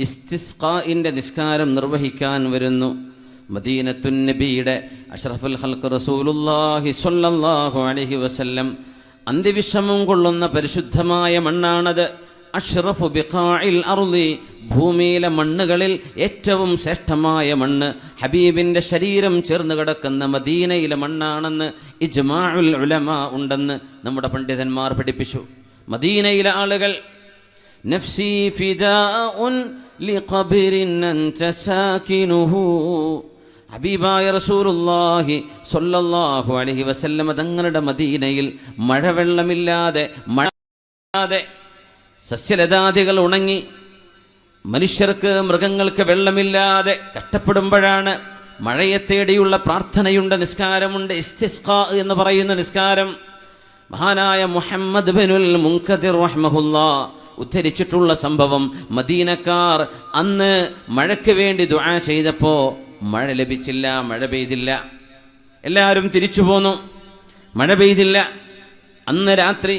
ഇസ്തിസ്ഖാഇന്റെ നിസ്കാരം നിർവഹിക്കാൻ വരുന്നു. മദീനത്തുൻ നബിയുടെ അഷ്റഫുൽ ഖൽഖ് റസൂലുള്ളാഹി സ്വല്ലല്ലാഹു അലൈഹി വസല്ലം അന്ത്യവിശ്രമം കൊള്ളുന്ന പരിശുദ്ധമായ മണ്ണാണത്. അഷ്റഫു ബിഖാഇൽ അർളി, ഭൂമിയിലെ മണ്ണുകളിൽ ഏറ്റവും ശ്രേഷ്ഠമായ മണ്ണ് ഹബീബിൻ്റെ ശരീരം ചേർന്ന് കിടക്കുന്ന മദീനയിലെ മണ്ണാണെന്ന് ഇജ്മാഉൽ ഉലമാ ഉണ്ടെന്ന് നമ്മുടെ പണ്ഡിതന്മാർ പഠിപ്പിച്ചു. മദീനയിലെ ആളുകൾ നഫ്സി ഫിദാഉൻ ലിഖബരിൻ അൻത സാകിനുഹു, ഹബീബായ റസൂലുള്ളാഹി സ്വല്ലല്ലാഹു അലൈഹി വസല്ലം തങ്ങളുടെ മദീനയിൽ മഴവെള്ളമില്ലാതെ സസ്യലതാദികൾ ഉണങ്ങി മനുഷ്യർക്ക് മൃഗങ്ങൾക്ക് വെള്ളമില്ലാതെ കഷ്ടപ്പെടുമ്പോഴാണ് മഴയെ തേടിയുള്ള പ്രാർത്ഥനയുണ്ട്, നിസ്കാരമുണ്ട്. ഇസ്തിസ്ഖാ എന്ന് പറയുന്ന നിസ്കാരം മഹാനായ മുഹമ്മദ് ബിനുൽ മുൻകദിർ റഹ്മഹുല്ലാഹ് ഉദ്ധരിച്ചിട്ടുള്ള സംഭവം. മദീനക്കാർ അന്ന് മഴയ്ക്ക് വേണ്ടി ദുആ ചെയ്തപ്പോൾ മഴ ലഭിച്ചില്ല, മഴ പെയ്തില്ല. എല്ലാവരും തിരിച്ചു പോന്നു, മഴ പെയ്തില്ല. അന്ന് രാത്രി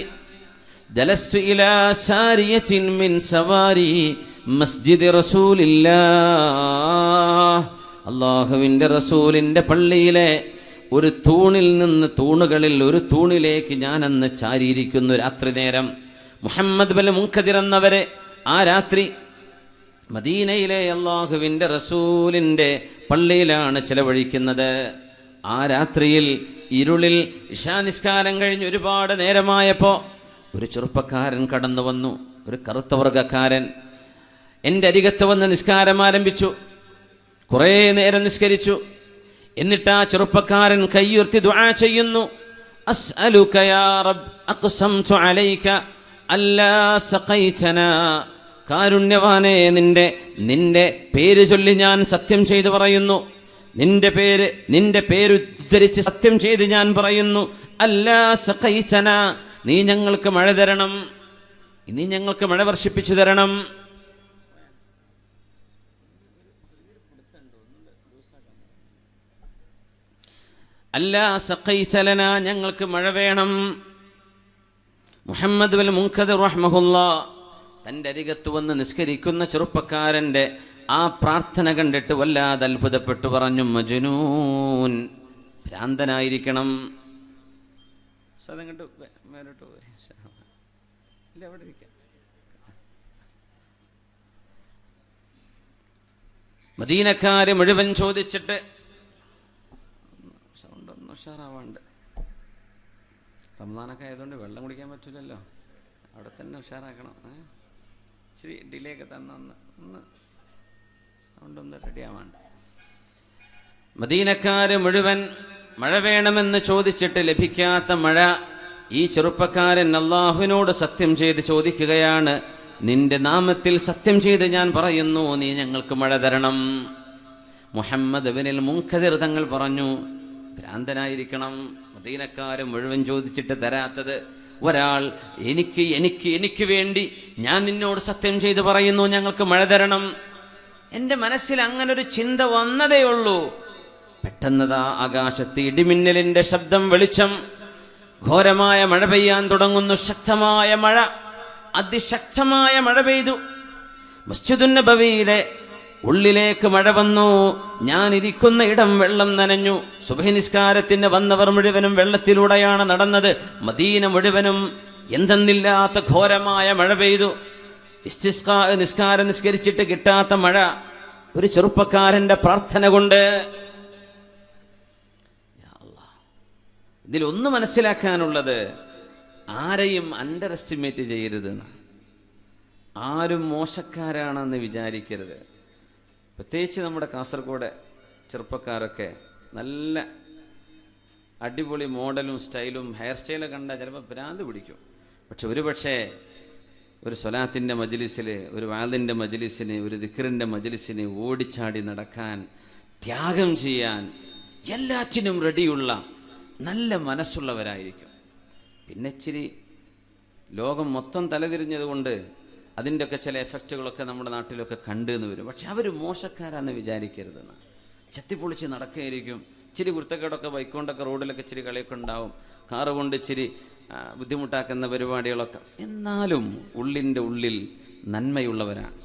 ജലസ്തു ഇലാ സാരിയത്തിൻ മിൻ സവാരി മസ്ജിദ് റസൂലില്ലാഹ്, അല്ലാഹുവിൻ്റെ റസൂലിൻ്റെ പള്ളിയിലെ ഒരു തൂണിൽ നിന്ന്, തൂണുകളിൽ ഒരു തൂണിലേക്ക് ഞാൻ അന്ന് ചാരിയിരിക്കുന്നു രാത്രി നേരം. മുഹമ്മദ് ബിൻ മുൻകദിർ എന്നവരെ ആ രാത്രി മദീനയിലെ അല്ലാഹുവിൻ്റെ റസൂലിൻ്റെ പള്ളിയിലാണ് ചിലവഴിക്കുന്നത്. ആ രാത്രിയിൽ ഇരുളിൽ ഇശാ നിസ്കാരം കഴിഞ്ഞ് ഒരുപാട് നേരമായപ്പോൾ ഒരു ചെറുപ്പക്കാരൻ കടന്നു വന്നു, ഒരു കറുത്ത വർഗ്ഗക്കാരൻ. എൻ്റെ അരികത്ത് വന്ന് നിസ്കാരം ആരംഭിച്ചു. കുറേ നേരം നിസ്കരിച്ചു. എന്നിട്ട് ആ ചെറുപ്പക്കാരൻ കൈയുയർത്തി ദുആ ചെയ്യുന്നു. അസ്അലുക യാ റബ്ബ് അഖ്സംതു അലൈക അല്ലാ സഖൈതനാ, കാരുണ്യവാനേ, നിന്റെ പേര് ചൊല്ലി ഞാൻ സത്യം ചെയ്തു പറയുന്നു, നിന്റെ പേര് ഉദ്ധരിച്ച് സത്യം ചെയ്ത് ഞാൻ പറയുന്നു, അല്ലാ സഖൈതനാ, നീ ഞങ്ങൾക്ക് മഴ തരണം, നീ ഞങ്ങൾക്ക് മഴ വർഷിപ്പിച്ചു തരണം. അല്ലാ സഖൈതലനാ, ഞങ്ങൾക്ക് മഴ വേണം. മുഹമ്മദ് ബിൻ മുൻകദിർ റഹ്മഹുല്ലാഹ് തൻ്റെ അരികത്ത് വന്ന് നിസ്കരിക്കുന്ന ചെറുപ്പക്കാരൻ്റെ ആ പ്രാർത്ഥന കണ്ടിട്ട് വല്ലാതെ അത്ഭുതപ്പെട്ടു പറഞ്ഞു, മജ്നൂൻ, ഭ്രാന്തനായിരിക്കണം. മദീനക്കാര് മുഴുവൻ ചോദിച്ചിട്ട് സൗണ്ടൊന്നും ഉഷാറാവാണ്ട്, റമദാനൊക്കെ ആയതുകൊണ്ട് വെള്ളം കുടിക്കാൻ പറ്റില്ലല്ലോ, അവിടെ തന്നെ ഉഷാറാക്കണം. ഇച്ചിരി ഡിലേ ഒക്കെ ഒന്ന് സൗണ്ടൊന്ന് റെഡി ആവാണ്ട്. മദീനക്കാര് മുഴുവൻ മഴ വേണമെന്ന് ചോദിച്ചിട്ട് ലഭിക്കാത്ത മഴ ഈ ചെറുപ്പക്കാരൻ അല്ലാഹുവിനോട് സത്യം ചെയ്ത് ചോദിക്കുകയാണ്, നിന്റെ നാമത്തിൽ സത്യം ചെയ്ത് ഞാൻ പറയുന്നു, നീ ഞങ്ങൾക്ക് മഴ തരണം. മുഹമ്മദ് ബിനുൽ മുൻകദിർ തങ്ങൾ പറഞ്ഞു, ഭ്രാന്തനായിരിക്കണം. മദീനക്കാര് മുഴുവൻ ചോദിച്ചിട്ട് തരാത്തത് ഒരാൾ എനിക്ക് വേണ്ടി ഞാൻ നിന്നോട് സത്യം ചെയ്ത് പറയുന്നു, ഞങ്ങൾക്ക് മഴ തരണം. എൻ്റെ മനസ്സിൽ അങ്ങനൊരു ചിന്ത വന്നതേ ഉള്ളൂ. പെട്ടെന്നതാ ആകാശത്ത് ഇടിമിന്നലിന്റെ ശബ്ദം, വെളിച്ചം, ഘോരമായ മഴ പെയ്യാൻ തുടങ്ങുന്നു. ശക്തമായ മഴ, അതിശക്തമായ മഴ പെയ്തു. മസ്ജിദുൻ നബവിയുടെ ഉള്ളിലേക്ക് മഴ വന്നു. ഞാൻ ഇരിക്കുന്ന ഇടം വെള്ളം നനഞ്ഞു. സുബ്ഹി നിസ്കാരത്തിന് വന്നവർ മുഴുവനും വെള്ളത്തിലൂടെയാണ് നടന്നത്. മദീന മുഴുവനും എന്തെന്നില്ലാത്ത ഘോരമായ മഴ പെയ്തു. ഇസ്തിസ്ഖാ നിസ്കാരം നിസ്കരിച്ചിട്ട് കിട്ടാത്ത മഴ ഒരു ചെറുപ്പക്കാരന്റെ പ്രാർത്ഥന കൊണ്ട്. ഇതിലൊന്ന് മനസ്സിലാക്കാനുള്ളത്, ആരെയും അണ്ടർ എസ്റ്റിമേറ്റ് ചെയ്യരുത്, ആരും മോശക്കാരാണെന്ന് വിചാരിക്കരുത്. പ്രത്യേകിച്ച് നമ്മുടെ കാസർഗോഡ് ചെറുപ്പക്കാരൊക്കെ നല്ല അടിപൊളി മോഡലും സ്റ്റൈലും ഹെയർ സ്റ്റൈലൊക്കെ കണ്ടാൽ ചിലപ്പോൾ ഭ്രാന്ത് പിടിക്കും. പക്ഷെ ഒരു സ്വലാത്തിൻ്റെ മജ്ലിസിൽ, ഒരു വാദിൻ്റെ മജ്ലിസിന്, ഒരു ദിക്റിൻ്റെ മജ്ലിസിന് ഓടിച്ചാടി നടക്കാൻ, ത്യാഗം ചെയ്യാൻ എല്ലാറ്റിനും റെഡിയുള്ള നല്ല മനസ്സുള്ളവരായിരിക്കും. പിന്നെ ഇച്ചിരി ലോകം മൊത്തം തലതിരിഞ്ഞതുകൊണ്ട് അതിൻ്റെയൊക്കെ ചില എഫക്റ്റുകളൊക്കെ നമ്മുടെ നാട്ടിലൊക്കെ കണ്ടെന്ന് വരും. പക്ഷെ അവർ മോശക്കാരാന്ന് വിചാരിക്കരുതെന്ന്. ചെത്തിപ്പൊളിച്ച് നടക്കുകയായിരിക്കും. ഇച്ചിരി വൃത്തക്കേടൊക്കെ ബൈക്കൊണ്ടൊക്കെ റോഡിലൊക്കെ ഇച്ചിരി കളിയൊക്കെ ഉണ്ടാവും, കാറ് കൊണ്ട് ഇച്ചിരി ബുദ്ധിമുട്ടാക്കുന്ന പരിപാടികളൊക്കെ. എന്നാലും ഉള്ളിൻ്റെ ഉള്ളിൽ നന്മയുള്ളവരാണ്.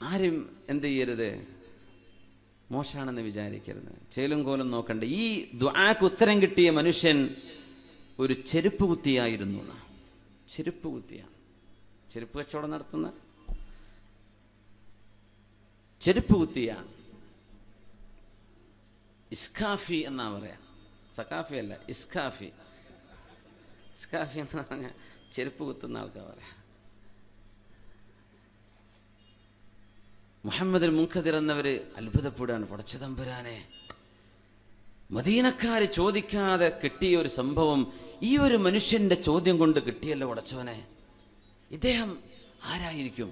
ആരും എന്ത് ചെയ്യരുത്, മോശമാണെന്ന് വിചാരിക്കരുത്, ചേലും കോലും നോക്കണ്ട. ഈ ദുആക്ക് ഉത്തരം കിട്ടിയ മനുഷ്യൻ ഒരു ചെരുപ്പ് കുത്തിയായിരുന്നു. ചെരുപ്പ് കുത്തിയാണ്, ചെരുപ്പ് കച്ചവടം നടത്തുന്ന ചെരുപ്പ് കുത്തിയാണ്. ഇസ്കാഫി എന്നാ പറയാ, സക്കാഫി അല്ല, ഇസ്കാഫി. ഇസ്കാഫി എന്ന് പറഞ്ഞാൽ ചെരുപ്പ് കുത്തുന്ന ആൾക്കാർ പറയാം. മുഹമ്മദ് മുൻകദിർ എന്നവർ അത്ഭുതപ്പെടുകയാണ്. പടച്ച തമ്പുരാനെ, മദീനക്കാര് ചോദിക്കാതെ കിട്ടിയ ഒരു സംഭവം ഈ ഒരു മനുഷ്യന്റെ ചോദ്യം കൊണ്ട് കിട്ടിയല്ലോ പടച്ചവനെ. ഇദ്ദേഹം ആരായിരിക്കും?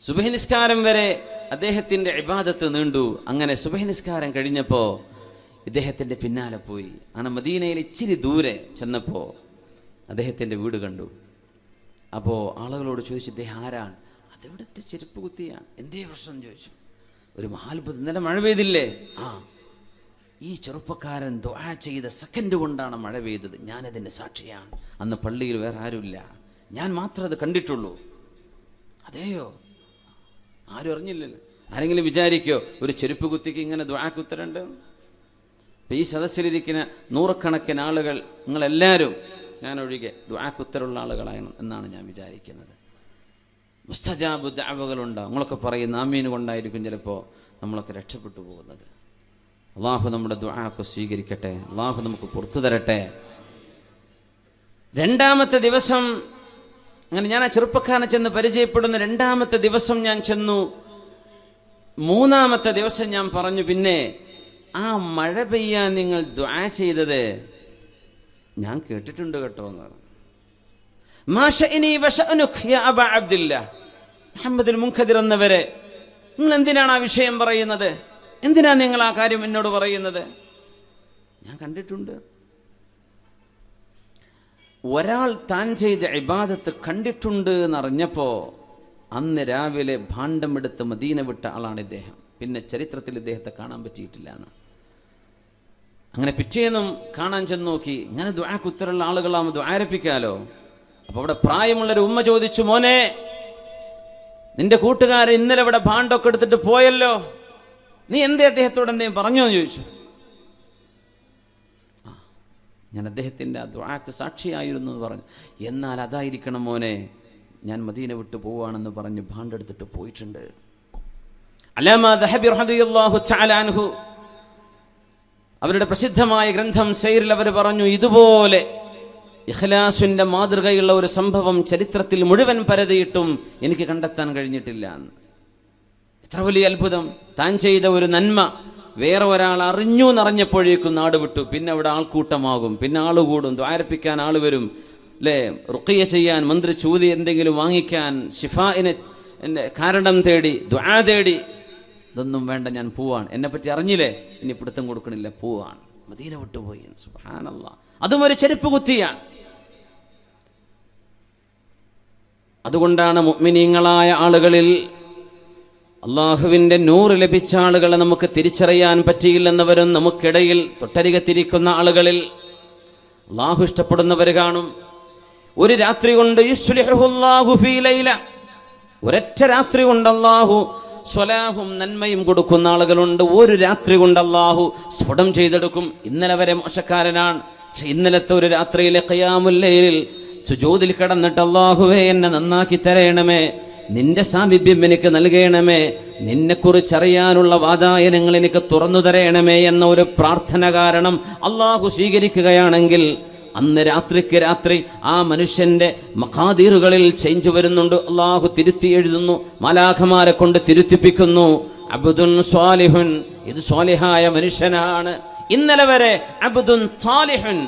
സുബഹി നിസ്കാരം വരെ അദ്ദേഹത്തിന്റെ ഇബാദത്ത് നീണ്ടു. അങ്ങനെ സുബഹി നിസ്കാരം കഴിഞ്ഞപ്പോൾ ഇദ്ദേഹത്തിന്റെ പിന്നാലെ പോയി. അങ്ങനെ മദീനയിൽ ഇച്ചിരി ദൂരെ ചെന്നപ്പോൾ അദ്ദേഹത്തിന്റെ വീട് കണ്ടു. അപ്പോൾ ആളുകളോട് ചോദിച്ചു, ഇദ്ദേഹം ആരാണ്? അതെവിടുത്തെ ചെരുപ്പ് കുത്തിയാണ്. എന്തേ പ്രശ്നം ചോദിച്ചു. ഒരു മഹാത്ഭുതം, ഇന്നലെ മഴ പെയ്തില്ലേ? ഈ ചെറുപ്പക്കാരൻ ദുആ ചെയ്ത സെക്കൻഡ് കൊണ്ടാണ് മഴ പെയ്തത്. ഞാനതിൻ്റെ സാക്ഷിയാണ്. അന്ന് പള്ളിയിൽ വേറെ ആരുമില്ല, ഞാൻ മാത്രമേ അത് കണ്ടിട്ടുള്ളൂ. അതെയോ? ആരും അറിഞ്ഞില്ലല്ലോ. ആരെങ്കിലും വിചാരിക്കോ ഒരു ചെരുപ്പ് കുത്തിക്ക് ഇങ്ങനെ ദുആക്ക് ഉത്തരണ്ട്? ഈ സദസ്സിലിരിക്കുന്ന നൂറുകണക്കിന് ആളുകൾ, നിങ്ങളെല്ലാവരും ഞാനൊഴികെ ദുആക്ക് ഉത്തരമുള്ള ആളുകളാണ് എന്നാണ് ഞാൻ വിചാരിക്കുന്നത്. മുസ്തജാബ് ദഅവകളുണ്ടാവും. നിങ്ങളൊക്കെ പറയുന്ന ആമീൻ കൊണ്ടായിരിക്കും ചിലപ്പോൾ നമ്മളൊക്കെ രക്ഷപ്പെട്ടു പോകുന്നത്. അള്ളാഹു നമ്മുടെ ദുആക്ക് സ്വീകരിക്കട്ടെ. അള്ളാഹു നമുക്ക് പുറത്തു തരട്ടെ. രണ്ടാമത്തെ ദിവസം അങ്ങനെ ഞാൻ ആ ചെറുപ്പക്കാരനെ ചെന്ന് പരിചയപ്പെടുന്ന രണ്ടാമത്തെ ദിവസം ഞാൻ ചെന്നു. മൂന്നാമത്തെ ദിവസം ഞാൻ പറഞ്ഞു, പിന്നെ ആ മഴ പെയ്യാൻ നിങ്ങൾ ദുആ ചെയ്തത് ഞാൻ കേട്ടിട്ടുണ്ട് കേട്ടോ എന്ന് പറഞ്ഞു. മുഹമ്മദ് മുൻകദിർ എന്നവരെ, നിങ്ങൾ എന്തിനാണ് ആ വിഷയം പറയുന്നത്? എന്തിനാ നിങ്ങൾ ആ കാര്യം എന്നോട് പറയുന്നത്? ഞാൻ കണ്ടിട്ടുണ്ട്. ഒരാൾ താൻ ചെയ്ത ഇബാദത്ത് കണ്ടിട്ടുണ്ട് എന്നറിഞ്ഞപ്പോൾ അന്ന് രാവിലെ ഭാണ്ഡമെടുത്ത് മദീന വിട്ട ആളാണ് ഇദ്ദേഹം. പിന്നെ ചരിത്രത്തിൽ ഇദ്ദേഹത്തെ കാണാൻ പറ്റിയിട്ടില്ല എന്ന്. അങ്ങനെ പിറ്റേന്നും കാണാൻ ചെന്ന് നോക്കി. ഇങ്ങനെ ദുആക്ക് ഉത്തരമുള്ള ആളുകളാകുമ്പോൾ ദുആരപ്പിക്കാലോ. അപ്പൊ അവിടെ പ്രായമുള്ളൊരു ഉമ്മ ചോദിച്ചു, മോനെ, നിന്റെ കൂട്ടുകാരൻ ഇന്നലെ ഇവിടെ ഭാണ്ഡൊക്കെ എടുത്തിട്ട് പോയല്ലോ, നീ എന്തേ അദ്ദേഹത്തോട് എന്തേലും പറഞ്ഞോ എന്ന് ചോദിച്ചു. ഞാൻ അദ്ദേഹത്തിൻ്റെ ആ ദുആക്ക് സാക്ഷിയായിരുന്നു എന്ന് പറഞ്ഞു. എന്നാൽ അതായിരിക്കണം മോനെ, ഞാൻ മദീന വിട്ടു പോവുകയാണെന്ന് പറഞ്ഞ് ഭാണ്ഡെടുത്തിട്ട് പോയിട്ടുണ്ട്. അല്ലാമ ദഹബി റളിയല്ലാഹു തആല അൻഹു അവരുടെ പ്രസിദ്ധമായ ഗ്രന്ഥം സൈറിൽ അവർ പറഞ്ഞു, ഇതുപോലെ ഇഖ്ലാസിന്റെ മാതൃകയുള്ള ഒരു സംഭവം ചരിത്രത്തിൽ മുഴുവൻ പരതിയിട്ടും എനിക്ക് കണ്ടെത്താൻ കഴിഞ്ഞിട്ടില്ല എന്ന്. എത്ര വലിയ അത്ഭുതം! താൻ ചെയ്ത ഒരു നന്മ വേറെ ഒരാൾ അറിഞ്ഞു എന്നറിഞ്ഞപ്പോഴേക്കും നാട് വിട്ടു. പിന്നെ അവിടെ ആൾക്കൂട്ടമാകും, പിന്നെ ആള് കൂടും, ദ്വാരപ്പിക്കാൻ ആള് വരും, അല്ലേ? റുഖിയ ചെയ്യാൻ, മന്ത്രി ചൂതി എന്തെങ്കിലും വാങ്ങിക്കാൻ, ഷിഫാഇനെ കാരണം തേടി, ദുആ തേടി. ഇതൊന്നും വേണ്ട, ഞാൻ പോവാണ്, എന്നെപ്പറ്റി അറിഞ്ഞില്ലേ, ഇനി പിടുത്തം കൊടുക്കണില്ല, പോവാണ്, മദീന വിട്ടുപോയി. സുബ്ഹാനല്ലാഹ്. അതും ഒരു ചെരുപ്പ് കുത്തിയാണ്. അതുകൊണ്ടാണ് മുഅ്മിനീങ്ങളായ ആളുകളിൽ അള്ളാഹുവിൻ്റെ നൂറ് ലഭിച്ച ആളുകളെ നമുക്ക് തിരിച്ചറിയാൻ പറ്റിയില്ലെന്നവരും നമുക്കിടയിൽ തൊട്ടരികത്തിരിക്കുന്ന ആളുകളിൽ അള്ളാഹു ഇഷ്ടപ്പെടുന്നവർ കാണും. ഒരു രാത്രി കൊണ്ട് യുസ്ലിഹുല്ലാഹു ഫീ ലൈല, ഒരൊറ്റ രാത്രി കൊണ്ട് അള്ളാഹു സ്വലാഹും നന്മയും കൊടുക്കുന്ന ആളുകളുണ്ട്. ഒരു രാത്രി കൊണ്ട് അള്ളാഹു സ്ഫുടം ചെയ്തെടുക്കും. ഇന്നലെ വരെ മോശക്കാരനാണ്, പക്ഷെ ഇന്നലത്തെ ഒരു രാത്രിയിലെ ഖിയാമുൽ ലൈലിൽ സുജൂദിൽ കിടന്നിട്ട് അള്ളാഹുവേ എന്നെ നന്നാക്കി തരയണമേ, നിന്റെ സാമീപ്യം എനിക്ക് നൽകണമേ, നിന്നെക്കുറിച്ചറിയാനുള്ള വാതായനങ്ങൾ എനിക്ക് തുറന്നു തരയണമേ എന്ന ഒരു പ്രാർത്ഥന കാരണം അള്ളാഹു സ്വീകരിക്കുകയാണെങ്കിൽ അന്ന് രാത്രിക്ക് രാത്രി ആ മനുഷ്യന്റെ മഖാദീറുകളിൽ ചേഞ്ച് വരുന്നുണ്ട്. അള്ളാഹു തിരുത്തി എഴുതുന്നു, മാലാഖമാരെ കൊണ്ട് തിരുത്തിപ്പിക്കുന്നു. അബ്ദുൻ സ്വാലിഹുൻ, ഇത് സ്വാലിഹായ മനുഷ്യനാണ്. ഇന്നലെ വരെ അബ്ദുൻ സാലിഹുൻ,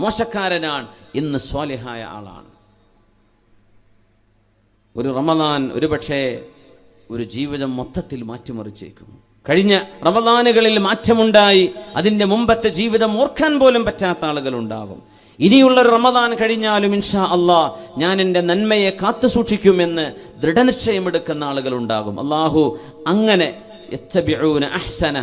മോശക്കാരനാണ്, ഇന്ന് സ്വാലിഹായ ആളാണ്. ഒരു റമദാൻ ഒരുപക്ഷെ ഒരു ജീവിതം മൊത്തത്തിൽ മാറ്റിമറിച്ചേക്കും. കഴിഞ്ഞ റമദാനുകളിൽ മാറ്റമുണ്ടായി, അതിൻ്റെ മുമ്പത്തെ ജീവിതം ഓർക്കാൻ പോലും പറ്റാത്ത ആളുകളുണ്ടാകും. ഇനിയുള്ളൊരു റമദാൻ കഴിഞ്ഞാലും ഇൻഷാ അള്ളാഹ് ഞാൻ എൻ്റെ നന്മയെ കാത്തു സൂക്ഷിക്കുമെന്ന് ദൃഢനിശ്ചയമെടുക്കുന്ന ആളുകളുണ്ടാകും. അള്ളാഹു അങ്ങനെ യത്തബിഊന അഹ്സന